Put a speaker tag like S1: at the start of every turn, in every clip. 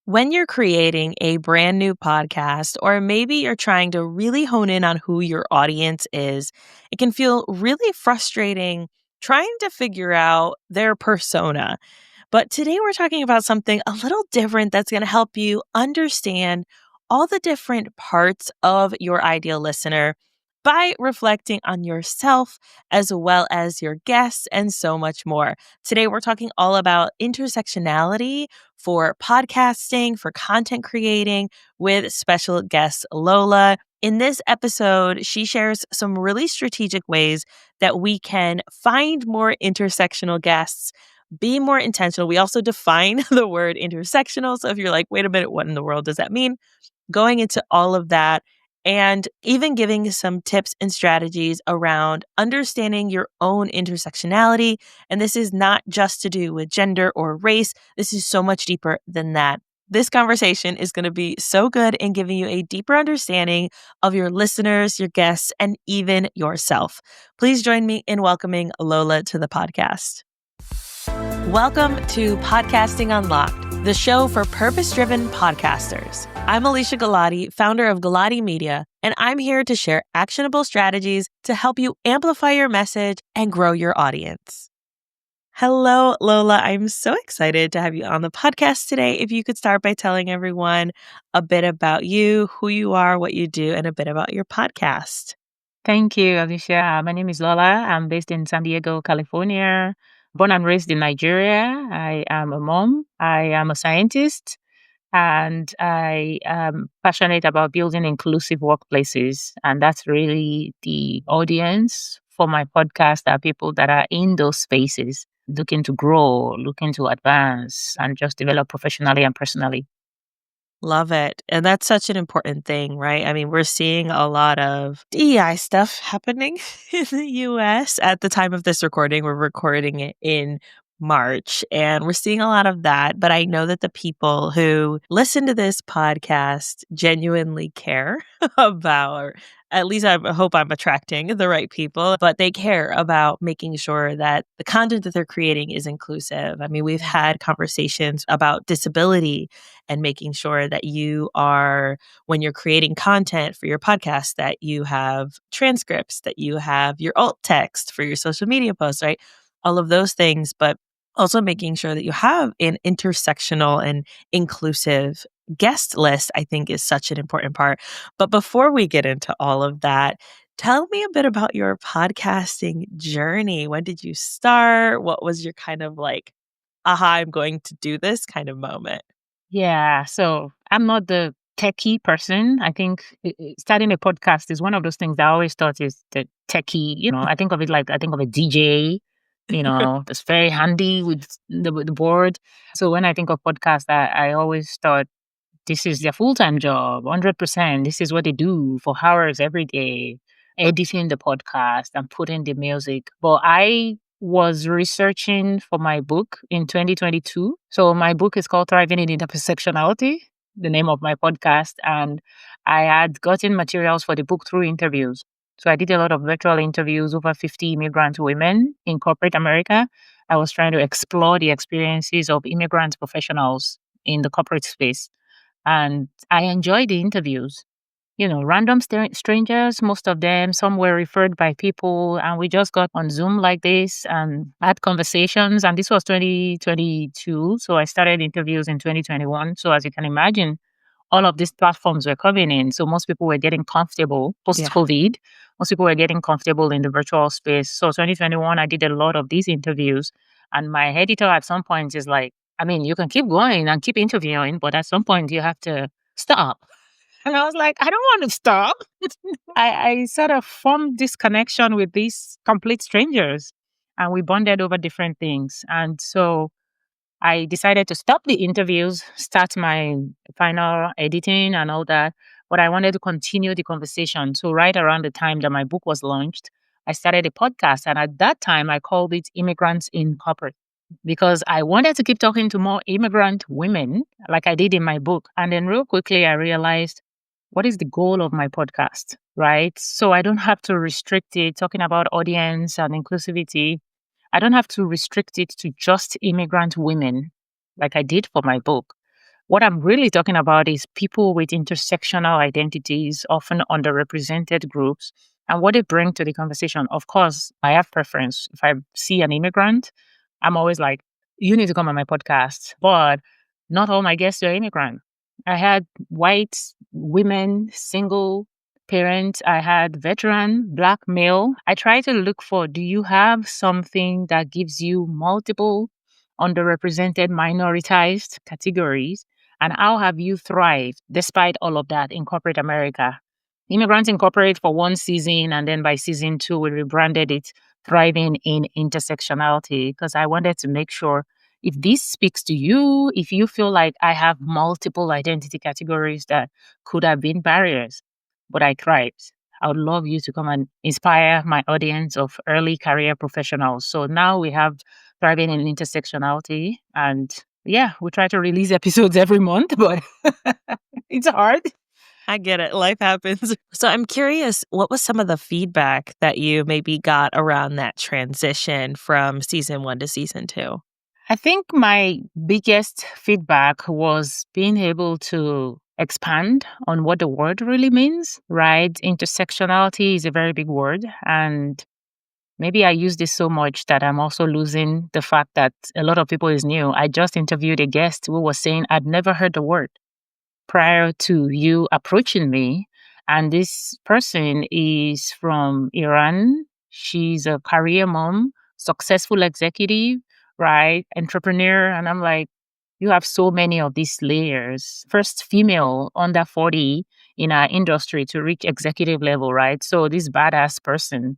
S1: When you're creating a brand new podcast, or maybe you're trying to really hone in on who your audience is, it can feel really frustrating trying to figure out their persona. But today we're talking about something a little different that's going to help you understand all the different parts of your ideal listener by reflecting on yourself as well as your guests and so much more. Today we're talking all about intersectionality for podcasting, for content creating with special guest Lola. In this episode, she shares some really strategic ways that we can find more intersectional guests, be more intentional. We also define the word intersectional. So if you're like, wait a minute, what in the world does that mean? Going into all of that and even giving some tips and strategies around understanding your own intersectionality. And this is not just to do with gender or race. This is so much deeper than that. This conversation is going to be so good in giving you a deeper understanding of your listeners, your guests, and even yourself. Please join me in welcoming Lola to the podcast. Welcome to Podcasting Unlocked, the show for purpose-driven podcasters. I'm Alicia Galati, founder of Galati Media, and I'm here to share actionable strategies to help you amplify your message and grow your audience. Hello, Lola. I'm so excited to have you on the podcast today. If you could start by telling everyone a bit about you, who you are, what you do, and a bit about your podcast.
S2: Thank you, Alicia. My name is Lola. I'm based in San Diego, California. Born and raised in Nigeria. I am a mom. I am a scientist. And I am passionate about building inclusive workplaces. And that's really the audience for my podcast are people that are in those spaces, looking to grow, looking to advance, and just develop professionally and personally.
S1: Love it. And that's such an important thing, right? I mean, we're seeing a lot of DEI stuff happening in the US at the time of this recording. We're recording it in March, and we're seeing a lot of that. But I know that the people who listen to this podcast genuinely care about, or at least I hope I'm attracting the right people, but they care about making sure that the content that they're creating is inclusive. I mean, we've had conversations about disability and making sure that you are, when you're creating content for your podcast, that you have transcripts, that you have your alt text for your social media posts, right? All of those things, but also making sure that you have an intersectional and inclusive guest list, I think is such an important part. But before we get into all of that, tell me a bit about your podcasting journey. When did you start? What was your kind of like, aha, I'm going to do this kind of moment?
S2: Yeah, so I'm not the techie person. I think starting a podcast is one of those things that I always thought is the techie. I think of it like I think of a DJ. That's very handy with the board. So when I think of podcast, I always thought this is their full-time job, 100%. This is what they do for hours every day, editing the podcast and putting the music. But I was researching for my book in 2022. So my book is called Thriving in Intersectionality, the name of my podcast. And I had gotten materials for the book through interviews. So I did a lot of virtual interviews, over 50 immigrant women in corporate America. I was trying to explore the experiences of immigrant professionals in the corporate space. And I enjoyed the interviews. Random strangers, most of them, some were referred by people, and we just got on Zoom like this and had conversations. And this was 2022. So I started interviews in 2021. So as you can imagine, all of these platforms were coming in. So most people were getting comfortable post-COVID. Most people were getting comfortable in the virtual space. So 2021, I did a lot of these interviews. And my editor at some point is like, I mean, you can keep going and keep interviewing, but at some point you have to stop. And I was like, I don't want to stop. I sort of formed this connection with these complete strangers, and we bonded over different things. And so I decided to stop the interviews, start my final editing and all that. But I wanted to continue the conversation. So right around the time that my book was launched, I started a podcast. And at that time, I called it Immigrants in Corporate, because I wanted to keep talking to more immigrant women like I did in my book. And then real quickly, I realized, what is the goal of my podcast, right? So I don't have to restrict it, talking about audience and inclusivity. I don't have to restrict it to just immigrant women like I did for my book. What I'm really talking about is people with intersectional identities, often underrepresented groups, and what they bring to the conversation. Of course, I have preference. If I see an immigrant, I'm always like, you need to come on my podcast. But not all my guests are immigrant. I had white women, single parent. I had veteran, black male. I try to look for, do you have something that gives you multiple underrepresented, minoritized categories? And how have you thrived despite all of that in corporate America? Immigrants Incorporate for one season, and then by season two, we rebranded it Thriving in Intersectionality, because I wanted to make sure if this speaks to you, if you feel like I have multiple identity categories that could have been barriers, but I thrived. I would love you to come and inspire my audience of early career professionals. So now we have Thriving in Intersectionality. And yeah, we try to release episodes every month, but it's hard.
S1: I get it. Life happens. So I'm curious, what was some of the feedback that you maybe got around that transition from season 1 to season 2?
S2: I think my biggest feedback was being able to expand on what the word really means, right? Intersectionality is a very big word. And maybe I use this so much that I'm also losing the fact that a lot of people is new. I just interviewed a guest who was saying, I'd never heard the word prior to you approaching me. And this person is from Iran. She's a career mom, successful executive, right? Entrepreneur. And I'm like, you have so many of these layers. First female under 40 in our industry to reach executive level, right? So this badass person.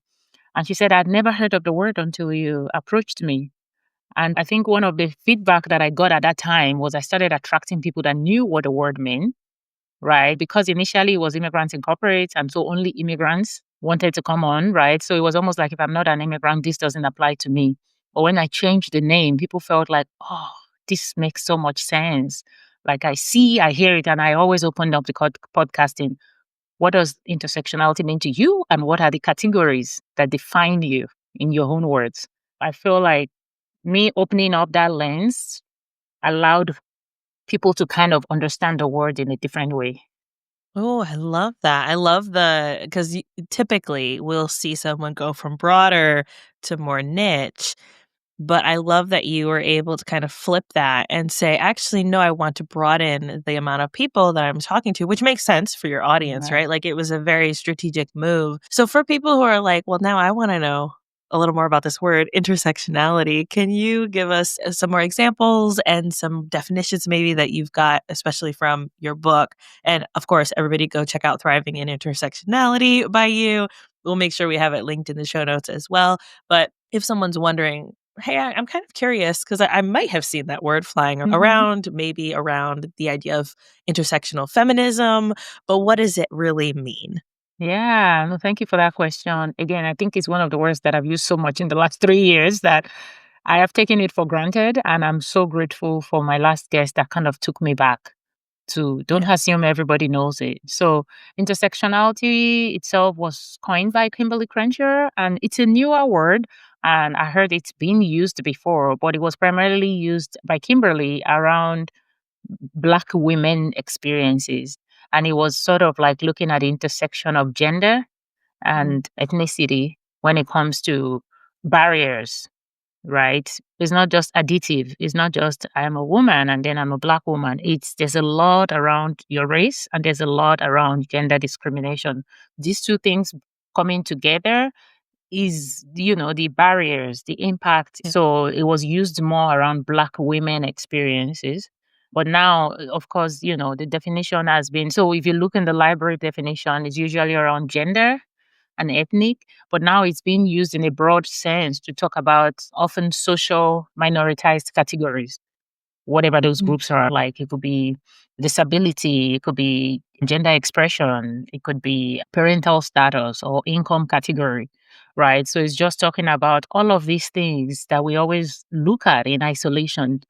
S2: And she said, I'd never heard of the word until you approached me. And I think one of the feedback that I got at that time was I started attracting people that knew what the word meant, right? Because initially it was Immigrants Incorporate, and so only immigrants wanted to come on, right? So it was almost like if I'm not an immigrant, this doesn't apply to me. But when I changed the name, people felt like, oh, this makes so much sense. Like I see, I hear it, and I always opened up the podcasting. What does intersectionality mean to you? And what are the categories that define you in your own words? I feel like me opening up that lens allowed people to kind of understand the word in a different way.
S1: Oh, I love that. I love because typically we'll see someone go from broader to more niche. But I love that you were able to kind of flip that and say, actually, no, I want to broaden the amount of people that I'm talking to, which makes sense for your audience,
S2: Right.
S1: right? Like it was a very strategic move. So for people who are like, well, now I want to know a little more about this word, intersectionality, can you give us some more examples and some definitions maybe that you've got, especially from your book? And of course, everybody go check out Thriving in Intersectionality by you. We'll make sure we have it linked in the show notes as well. But if someone's wondering, hey, I'm kind of curious because I might have seen that word flying
S2: Hmm.
S1: around, maybe around the idea of intersectional feminism, but what does it really mean?
S2: Yeah, no, thank you for that question. Again, I think it's one of the words that I've used so much in the last 3 years that I have taken it for granted. And I'm so grateful for my last guest that kind of took me back to don't
S1: Yeah.
S2: assume everybody knows it. So, intersectionality itself was coined by Kimberly Crenshaw, and it's a newer word. And I heard it's been used before, but it was primarily used by Kimberly around Black women experiences. And it was sort of like looking at the intersection of gender
S1: Mm,
S2: and ethnicity when it comes to barriers, right? It's not just additive. It's not just I'm a woman and then I'm a Black woman. It's there's a lot around your race and there's a lot around gender discrimination. These two things coming together is, the barriers, the impact.
S1: yeah.
S2: So it was used more around Black women experiences. But now, of course, the definition has been, so if you look in the library definition, it's usually around gender and ethnic, but now it's being used in a broad sense to talk about often social minoritized categories, whatever those
S1: Mm,
S2: groups are. Like it could be disability, it could be gender expression, it could be parental status or income category, right? So it's just talking about all of these things that we always look at in isolation.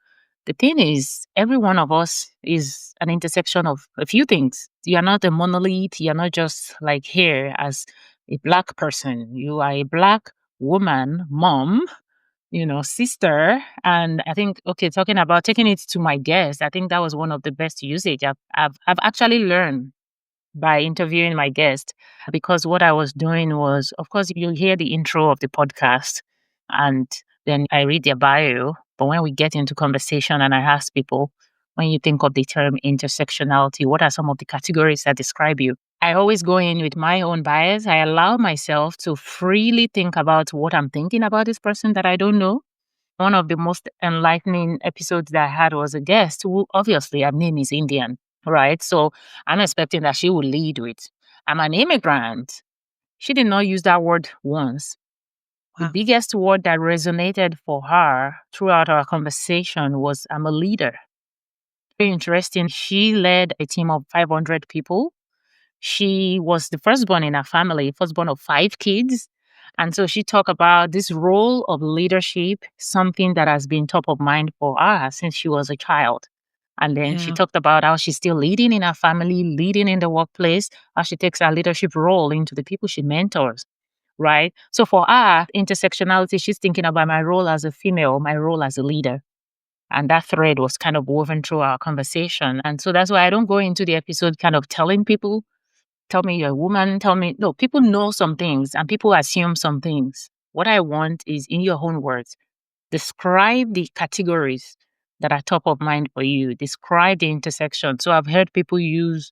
S2: The thing is, every one of us is an intersection of a few things. You're not a monolith. You're not just like here as a Black person. You are a Black woman, mom, sister. And I think, okay, talking about taking it to my guest, I think that was one of the best usage I've actually learned by interviewing my guest, because what I was doing was, of course, you hear the intro of the podcast and then I read their bio. But when we get into conversation and I ask people, when you think of the term intersectionality, what are some of the categories that describe you? I always go in with my own bias. I allow myself to freely think about what I'm thinking about this person that I don't know. One of the most enlightening episodes that I had was a guest who, obviously, her name is Indian, right? So I'm expecting that she would lead with, I'm an immigrant. She did not use that word once. The
S1: Wow.
S2: biggest word that resonated for her throughout our conversation was, I'm a leader. Very interesting. She led a team of 500 people. She was the firstborn in her family, firstborn of 5 kids. And so she talked about this role of leadership, something that has been top of mind for her since she was a child. And then she
S1: Yeah.
S2: talked about how she's still leading in her family, leading in the workplace, how she takes her leadership role into the people she mentors, right? So for her, intersectionality, she's thinking about my role as a female, my role as a leader. And that thread was kind of woven through our conversation. And so that's why I don't go into the episode kind of telling people, tell me you're a woman, tell me. No, people know some things and people assume some things. What I want is, in your own words, describe the categories that are top of mind for you. Describe the intersection. So I've heard people use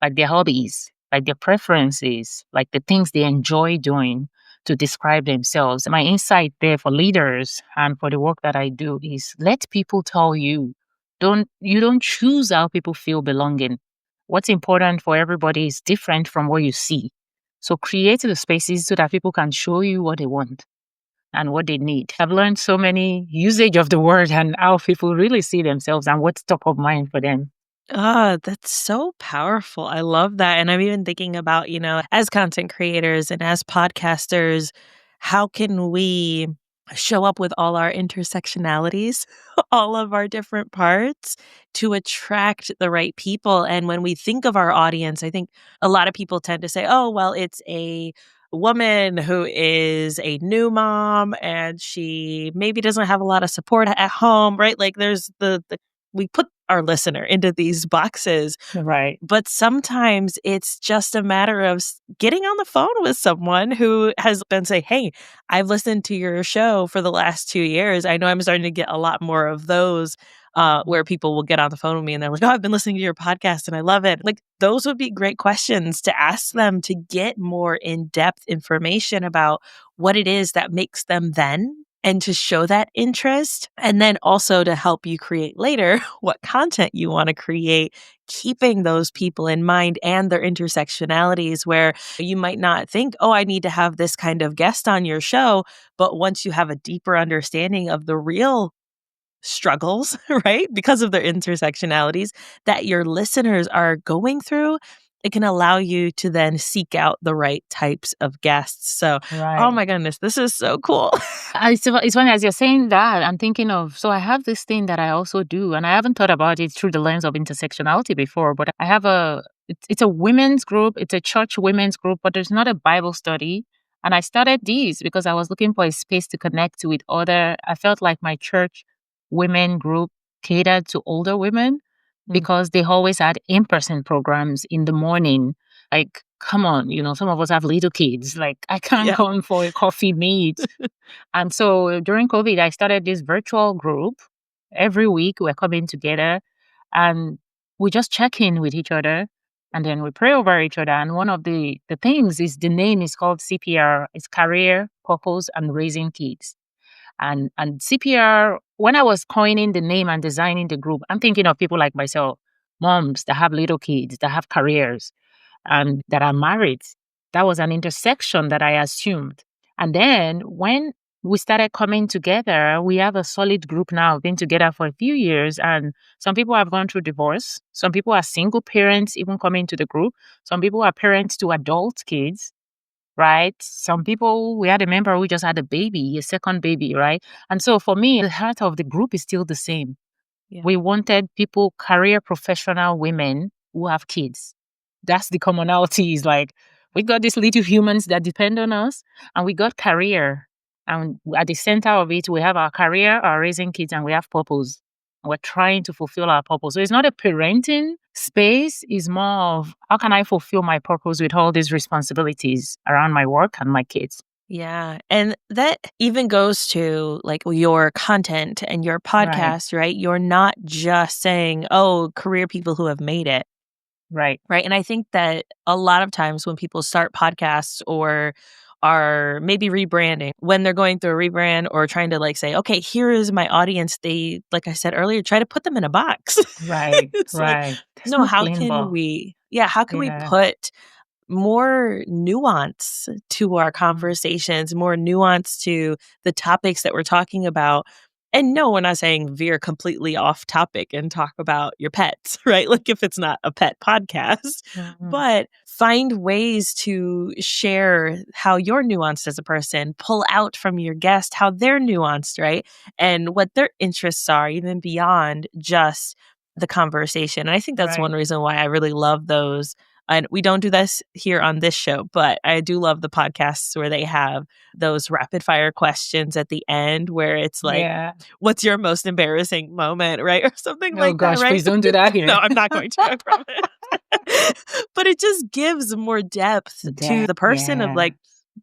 S2: like their hobbies, like their preferences, like the things they enjoy doing to describe themselves. My insight there for leaders and for the work that I do is, let people tell you. You don't choose how people feel belonging. What's important for everybody is different from what you see. So create the spaces so that people can show you what they want and what they need. I've learned so many usage of the word and how people really see themselves and what's top of mind for them.
S1: Ah, that's so powerful. I love that. And I'm even thinking about, as content creators and as podcasters, how can we show up with all our intersectionalities, all of our different parts to attract the right people? And when we think of our audience, I think a lot of people tend to say, oh, well, it's a woman who is a new mom and she maybe doesn't have a lot of support at home, right? Like there's the we put our listener into these boxes,
S2: Right.
S1: but sometimes it's just a matter of getting on the phone with someone who has been say, "Hey, I've listened to your show for the last 2 years." I know I'm starting to get a lot more of those
S2: Mhm.
S1: where people will get on the phone with me and they're like, "Oh, I've been listening to your podcast and I love it." Like those would be great questions to ask them to get more in-depth information about what it is that makes them then and to show that interest, and then also to help you create later what content you want to create, keeping those people in mind and their intersectionalities where you might not think, oh, I need to have this kind of guest on your show. But once you have a deeper understanding of the real struggles, right, because of their intersectionalities that your listeners are going through, it can allow you to then seek out the right types of guests. So, oh
S2: Right.
S1: my goodness, this is so cool.
S2: It's funny as you're saying that, I'm thinking of, so I have this thing that I also do, and I haven't thought about it through the lens of intersectionality before, but I have it's a women's group, it's a church women's group, but there's not a Bible study. And I started these because I was looking for a space to connect with I felt like my church women group catered to older women
S1: Mm,
S2: because they always had in-person programs in the morning. Like, come on, some of us have little kids. Like, I can't
S1: yeah.
S2: come for a coffee meet. And so during COVID, I started this virtual group. Every week, we're coming together and we just check in with each other and then we pray over each other. And one of the things is, the name is called CPR. It's Career, Purpose, and Raising Kids. And CPR, when I was coining the name and designing the group, I'm thinking of people like myself, moms that have little kids, that have careers, and that are married. That was an intersection that I assumed. And then when we started coming together, we have a solid group now, been together for a few years. And some people have gone through divorce. Some people are single parents, even coming to the group. Some people are parents to adult kids, right? Some people, we had a member who just had a baby, a second baby, right? And so for me, the heart of the group is still the same.
S1: Yeah.
S2: We wanted people, career professional women who have kids. That's the commonality, is like, we got these little humans that depend on us, and we got career. And at the center of it, we have our career, our raising kids, and we have purpose. We're trying to fulfill our purpose. So it's not a parenting space. It's more of how can I fulfill my purpose with all these responsibilities around my work and my kids.
S1: Yeah. And that even goes to like your content and your
S2: Right,
S1: podcast, right? You're not just saying, oh, career people who have made it.
S2: right,
S1: Right. And I think that a lot of times when people start podcasts or are maybe rebranding, when they're going through a rebrand or trying to like say, okay, here is my audience, they, like I said earlier, try to put them in a box.
S2: right,
S1: It's like,
S2: right. There's
S1: no,
S2: no
S1: how
S2: clean
S1: can
S2: ball.
S1: we, yeah, how can we
S2: Yeah.
S1: put more nuance to our
S2: Mm,
S1: conversations, more nuance to the topics that we're talking about. And no, we're not saying veer completely off topic and talk about your pets, right? Like if it's not a pet podcast,
S2: mhm,
S1: but find ways to share how you're nuanced as a person, pull out from your guest how they're nuanced, right? And what their interests are, even beyond just the conversation. And I think that's one
S2: right.
S1: reason why I really love those, and we don't do this here on this show, but I do love the podcasts where they have those rapid fire questions at the end where it's like,
S2: Yeah.
S1: what's your most embarrassing moment, right? Or something
S2: Oh
S1: like that,
S2: gosh,
S1: right?
S2: please don't do that
S1: No,
S2: here.
S1: I'm not going to, I promise. But it just gives more depth to
S2: That,
S1: the person of
S2: yeah.
S1: like,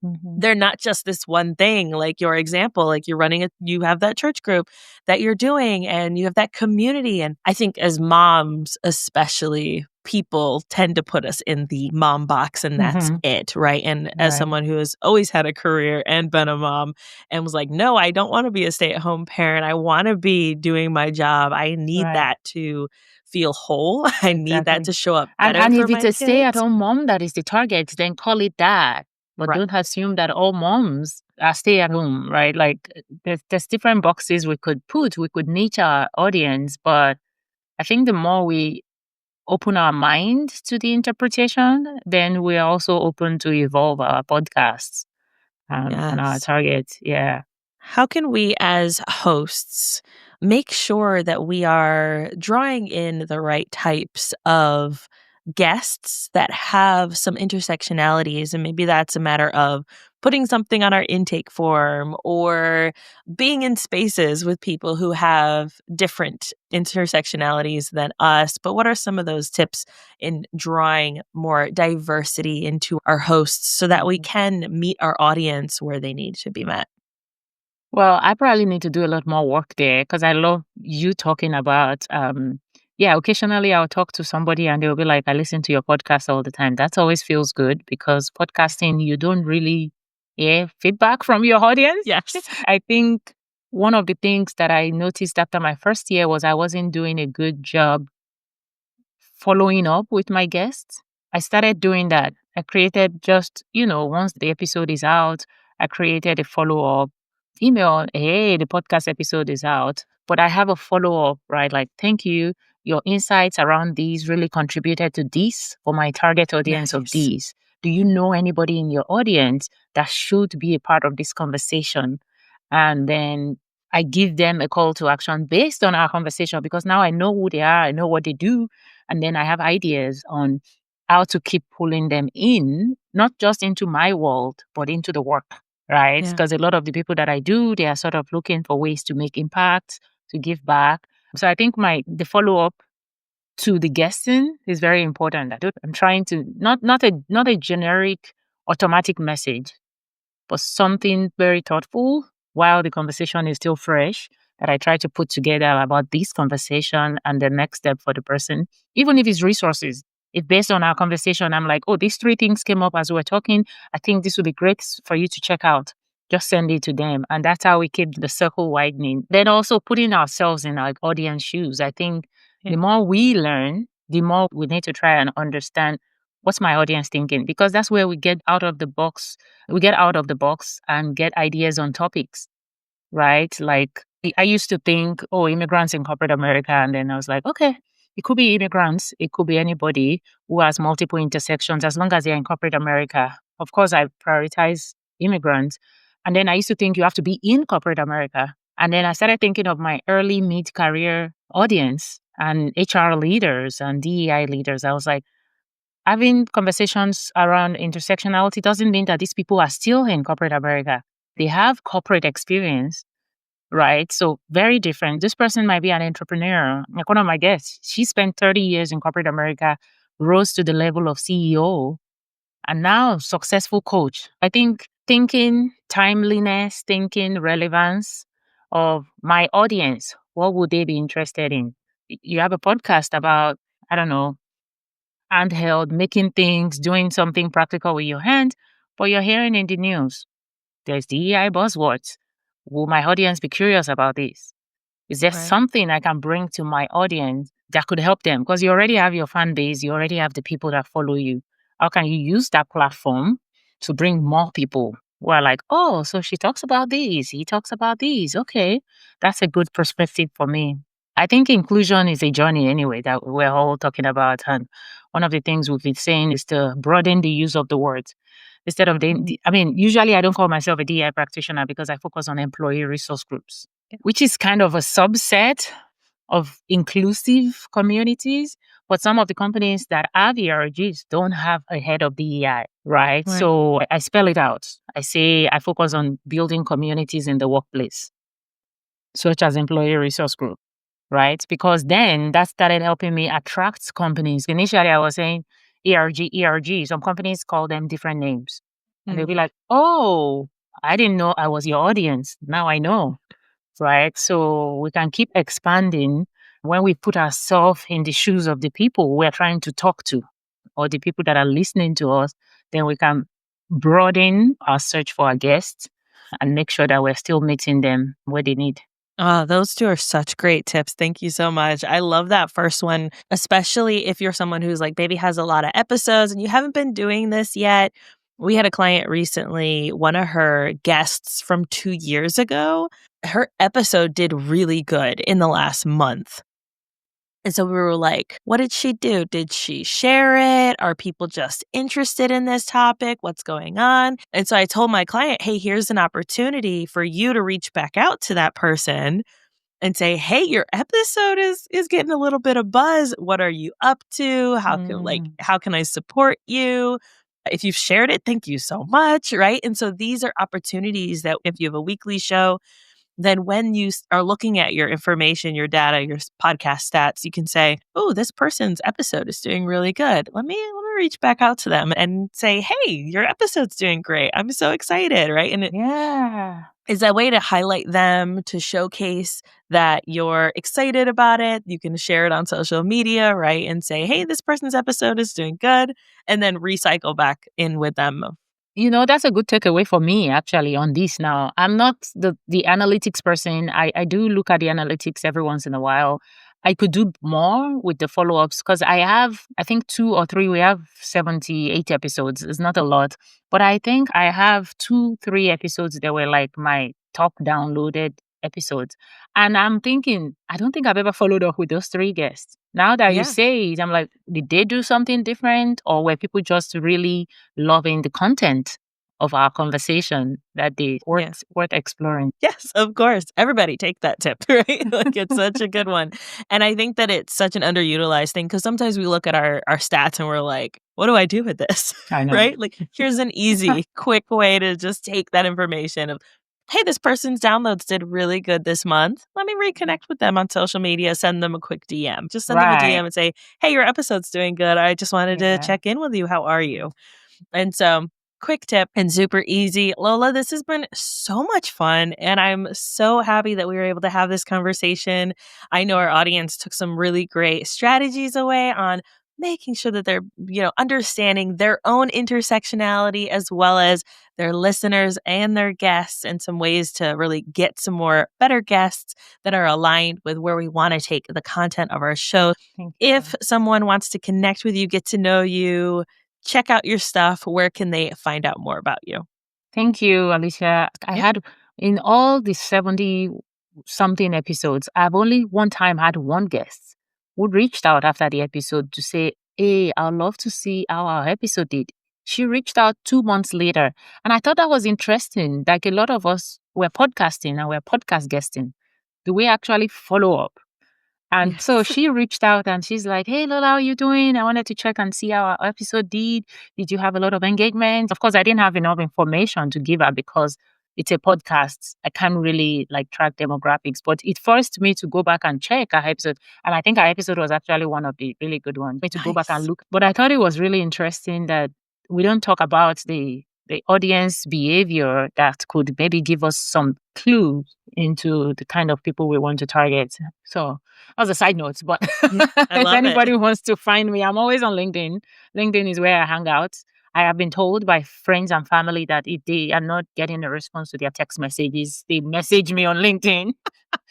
S2: Hmm.
S1: they're not just this one thing, like your example, like you're running you have that church group that you're doing and you have that community. And I think as moms, especially, people tend to put us in the mom box and that's
S2: Hmm.
S1: it, right? And as
S2: Right,
S1: someone who has always had a career and been a mom and was like, no, I don't want to be a stay-at-home parent. I want to be doing my job. I need
S2: right.
S1: that to feel whole. I need that
S2: Exactly.
S1: to show up
S2: And
S1: better for
S2: if it's
S1: my
S2: a
S1: kids.
S2: stay-at-home mom that is the target, then call it that. But
S1: Right.
S2: don't assume that all moms are stay-at-home, right? Like there's different boxes we could put. We could niche our audience, but I think the more we open our mind to the interpretation, then we're also open to evolve our podcasts and our
S1: Yes.
S2: target. Yeah.
S1: How can we, as hosts, make sure that we are drawing in the right types of guests that have some intersectionalities? And maybe that's a matter of putting something on our intake form or being in spaces with people who have different intersectionalities than us. But what are some of those tips in drawing more diversity into our hosts so that we
S2: Mhm.
S1: can meet our audience where they need to be met?
S2: Well, I probably need to do a lot more work there because I love you talking about, yeah, occasionally I'll talk to somebody and they'll be like, I listen to your podcast all the time. That always feels good because podcasting, you don't really hear feedback from your audience.
S1: Yes.
S2: I think one of the things that I noticed after my first year was I wasn't doing a good job following up with my guests. I started doing that. I created just, once the episode is out, I created a follow up email. Hey, the podcast episode is out. But I have a follow up, right? Like, thank you. Your insights around these really contributed to this for my target audience of
S1: Nice.
S2: these. Do you know anybody in your audience that should be a part of this conversation? And then I give them a call to action based on our conversation because now I know who they are, I know what they do, and then I have ideas on how to keep pulling them in, not just into my world, but into the work, right?
S1: Yeah.
S2: Because a lot of the people that I do, they are sort of looking for ways to make impact, to give back. So I think the follow up to the guesting is very important. I'm trying to not a generic automatic message, but something very thoughtful while the conversation is still fresh that I try to put together about this conversation and the next step for the person, even if it's resources. If based on our conversation, I'm like, oh, these three things came up as we were talking. I think this would be great for you to check out. Just send it to them. And that's how we keep the circle widening. Then also putting ourselves in our audience shoes. I think
S1: Yeah.
S2: the more we learn, the more we need to try and understand what's my audience thinking, because that's where we get out of the box. We get out of the box and get ideas on topics, right? Like I used to think, oh, immigrants in corporate America. And then I was like, okay, it could be immigrants. It could be anybody who has multiple intersections as long as they're in corporate America. Of course, I prioritize immigrants. And then I used to think you have to be in corporate America. And then I started thinking of my early mid career audience and HR leaders and DEI leaders. I was like, having conversations around intersectionality doesn't mean that these people are still in corporate America. They have corporate experience, right? So very different. This person might be an entrepreneur. Like one of my guests, she spent 30 years in corporate America, rose to the level of CEO, and now successful coach. I think thinking timeliness, thinking relevance of my audience, what would they be interested in? You have a podcast about, I don't know, handheld, making things, doing something practical with your hand, but you're hearing in the news, there's DEI buzzwords. Will my audience be curious about this? Is there
S1: Right.
S2: something I can bring to my audience that could help them? Because you already have your fan base, you already have the people that follow you. How can you use that platform to bring more people who are like, oh, so she talks about these, he talks about these. Okay, that's a good perspective for me. I think inclusion is a journey anyway that we're all talking about. And one of the things we've been saying is to broaden the use of the words. Instead of I mean, usually I don't call myself a DI practitioner because I focus on employee resource groups, which is kind of a subset of inclusive communities. But some of the companies that have ERGs don't have a head of DEI, right?
S1: Right.
S2: So I spell it out. I say I focus on building communities in the workplace, such as employee resource group, right? Because then that started helping me attract companies. Initially, I was saying ERG, ERG. Some companies call them different names. And they'll be like, oh, I didn't know I was your audience. Now I know, right? So we can keep expanding when we put ourselves in the shoes of the people we're trying to talk to or the people that are listening to us, then we can broaden our search for our guests and make sure that we're still meeting them where they need.
S1: Those two are such great tips. Thank you so much. I love that first one, especially if you're someone who's like maybe has a lot of episodes and you haven't been doing this yet. We had a client recently, one of her guests from 2 years ago, her episode did really good in the last month. And so we were like, what did she do? Did she share it? Are people just interested in this topic? What's going on? And so I told my client, hey, here's an opportunity for you to reach back out to that person and say, hey, your episode is getting a little bit of buzz. What are you up to? How can I support you? If you've shared it, thank you so much. Right. And so these are opportunities that if you have a weekly show, then when you are looking at your information, your data, your podcast stats, you can say, oh, this person's episode is doing really good. Let me reach back out to them and say, hey, your episode's doing great. I'm so excited. Right. And it
S2: Yeah.
S1: is a way to highlight them, to showcase that you're excited about it. You can share it on social media, right? And say, hey, this person's episode is doing good. And then recycle back in with them.
S2: You know, that's a good takeaway for me actually on this now. I'm not the analytics person. I do look at the analytics every once in a while. I could do more with the follow-ups because I have, I think 2 or 3, we have 78 episodes. It's not a lot. But I think I have 2, 3 episodes that were like my top downloaded episodes. And I'm thinking, I don't think I've ever followed up with those 3 guests. Now that you
S1: Yeah.
S2: say it, I'm like, did they do something different or were people just really loving the content of our conversation that they worth exploring?
S1: Yes, of course. Everybody take that tip, right? Like it's such a good one. And I think that it's such an underutilized thing because sometimes we look at our stats and we're like, what do I do with this?
S2: I know.
S1: Right? Like here's an easy, quick way to just take that information of, hey, this person's downloads did really good this month. Let me reconnect with them on social media, send them a quick DM. Just send them a
S2: Right.
S1: DM and say, hey, your episode's doing good. I just wanted to
S2: Yeah.
S1: check in with you. How are you? And so, quick tip and super easy. Lola, this has been so much fun. And I'm so happy that we were able to have this conversation. I know our audience took some really great strategies away on making sure that they're, understanding their own intersectionality as well as their listeners and their guests and some ways to really get some more better guests that are aligned with where we want to take the content of our show.
S2: Thank you.
S1: If someone wants to connect with you, get to know you, check out your stuff, where can they find out more about you?
S2: Thank you, Alicia. I
S1: Yeah.
S2: had in all the 70 something episodes, I've only one time had one guest who reached out after the episode to say, hey, I'd love to see how our episode did. She reached out 2 months later. And I thought that was interesting. Like a lot of us were podcasting and we're podcast guesting. Do we actually follow up? And so
S1: Yes.
S2: she reached out and she's like, hey, Lola, how are you doing? I wanted to check and see how our episode did. Did you have a lot of engagement? Of course, I didn't have enough information to give her because it's a podcast, I can't really like track demographics, but it forced me to go back and check our episode. And I think our episode was actually one of the really good ones. Me to go back and
S1: Nice.
S2: look. But I thought it was really interesting that we don't talk about the audience behavior that could maybe give us some clues into the kind of people we want to target. So that was a side note. But
S1: I
S2: if
S1: love
S2: anybody
S1: it.
S2: wants to find me, I'm always on LinkedIn. LinkedIn is where I hang out. I have been told by friends and family that if they are not getting a response to their text messages, they message me on LinkedIn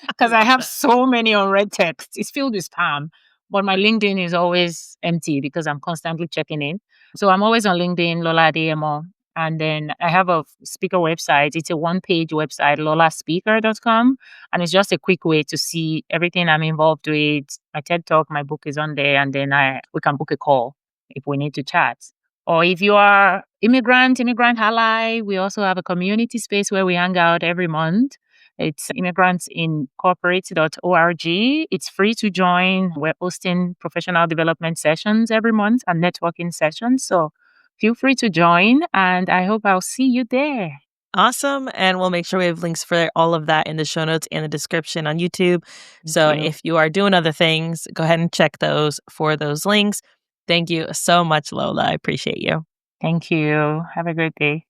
S2: because I
S1: Love
S2: have
S1: it.
S2: so many unread texts. It's filled with spam, but my LinkedIn is always empty because I'm constantly checking in. So I'm always on LinkedIn, Lola Adeyemo. And then I have a speaker website. It's a one-page website, lolaspeaker.com. And it's just a quick way to see everything I'm involved with. My TED Talk, my book is on there. And then we can book a call if we need to chat. Or if you are immigrant ally, we also have a community space where we hang out every month. It's immigrantsincorporate.org. It's free to join. We're hosting professional development sessions every month and networking sessions. So feel free to join, and I hope I'll see you there.
S1: Awesome. And we'll make sure we have links for all of that in the show notes and the description on YouTube. So
S2: Thank you.
S1: if you are doing other things, go ahead and check those for those links. Thank you so much, Lola. I appreciate you.
S2: Thank you. Have a great day.